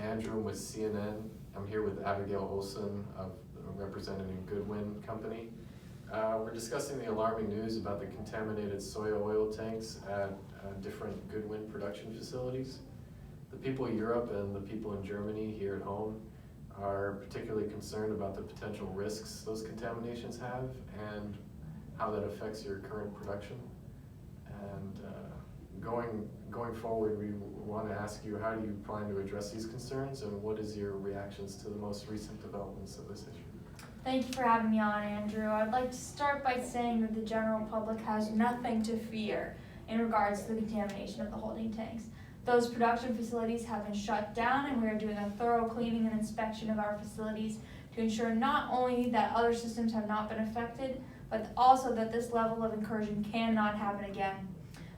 Andrew. I'm with CNN. I'm here with Abigail Olson, representing Goodwin Company. We're discussing the alarming news about the contaminated soy oil tanks at different Goodwin production facilities. The people in Europe and the people in Germany here at home are particularly concerned about the potential risks those contaminations have and how that affects your current production. And going forward, we want to ask you, how do you plan to address these concerns, and what is your reactions to the most recent developments of this issue? Thank you for having me on, Andrew. I'd like to start by saying that the general public has nothing to fear in regards to the contamination of the holding tanks. Those production facilities have been shut down, and we are doing a thorough cleaning and inspection of our facilities to ensure not only that other systems have not been affected, but also that this level of incursion cannot happen again.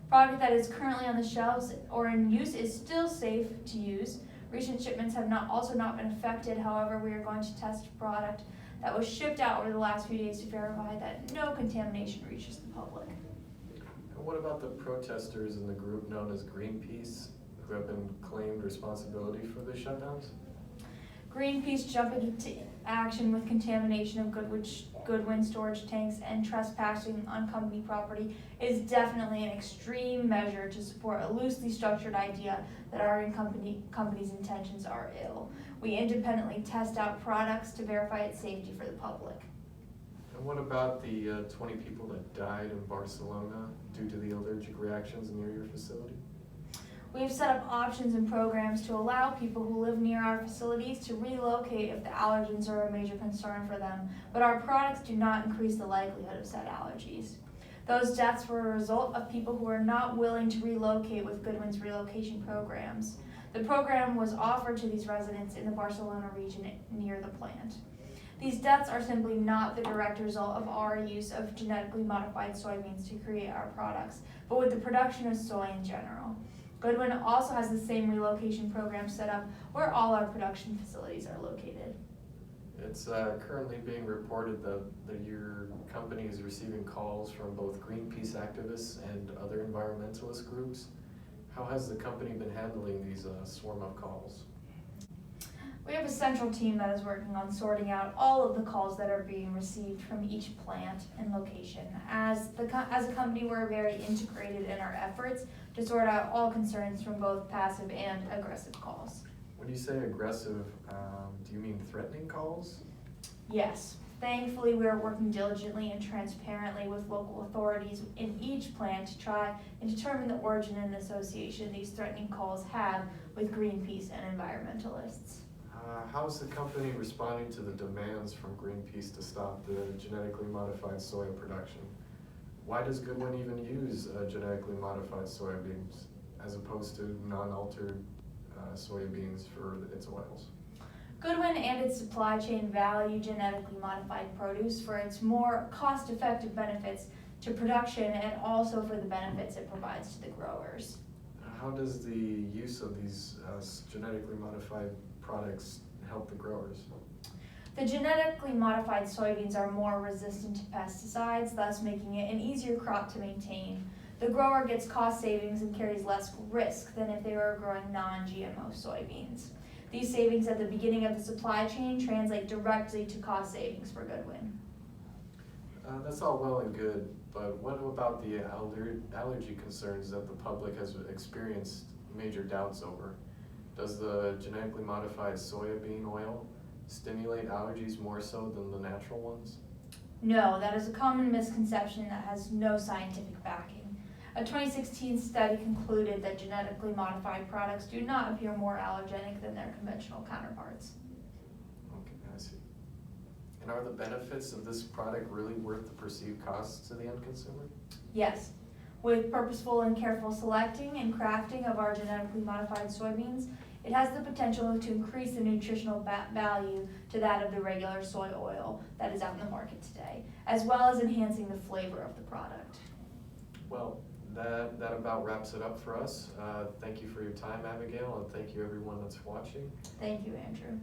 Product that is currently on the shelves or in use is still safe to use. Recent shipments have also not been affected. However, we are going to test a product that was shipped out over the last few days to verify that no contamination reaches the public. And what about the protesters in the group known as Greenpeace, who have been claimed responsibility for the shutdowns? Greenpeace jumping into action with contamination of Goodwin storage tanks and trespassing on company property is definitely an extreme measure to support a loosely structured idea that our company's intentions are ill. We independently test out products to verify its safety for the public. And what about the 20 people that died in Barcelona due to the allergic reactions near your facility? We have set up options and programs to allow people who live near our facilities to relocate if the allergens are a major concern for them, but our products do not increase the likelihood of said allergies. Those deaths were a result of people who are not willing to relocate with Goodwin's relocation programs. The program was offered to these residents in the Barcelona region near the plant. These deaths are simply not the direct result of our use of genetically modified soybeans to create our products, but with the production of soy in general. Goodwin also has the same relocation program set up where all our production facilities are located. It's currently being reported that your company is receiving calls from both Greenpeace activists and other environmentalist groups. How has the company been handling these swarm of calls? We have a central team that is working on sorting out all of the calls that are being received from each plant and location. As a company, we're very integrated in our efforts to sort out all concerns from both passive and aggressive calls. When you say aggressive, do you mean threatening calls? Yes. Thankfully, we are working diligently and transparently with local authorities in each plant to try and determine the origin and association these threatening calls have with Greenpeace and environmentalists. How is the company responding to the demands from Greenpeace to stop the genetically modified soy production? Why does Goodwin even use genetically modified soybeans as opposed to non-altered soybeans for its oils? Goodwin and its supply chain value genetically modified produce for its more cost-effective benefits to production and also for the benefits it provides to the growers. How does the use of these genetically modified products help the growers? The genetically modified soybeans are more resistant to pesticides, thus making it an easier crop to maintain. The grower gets cost savings and carries less risk than if they were growing non-GMO soybeans. These savings at the beginning of the supply chain translate directly to cost savings for Goodwin. That's all well and good, but what about the allergy concerns that the public has experienced major doubts over? Does the genetically modified soybean oil stimulate allergies more so than the natural ones? No, that is a common misconception that has no scientific backing. A 2016 study concluded that genetically modified products do not appear more allergenic than their conventional counterparts. Okay, I see. And are the benefits of this product really worth the perceived costs to the end consumer? Yes. With purposeful and careful selecting and crafting of our genetically modified soybeans, it has the potential to increase the nutritional value to that of the regular soy oil that is out in the market today, as well as enhancing the flavor of the product. Well, that about wraps it up for us. Thank you for your time, Abigail, and thank you everyone that's watching. Thank you, Andrew.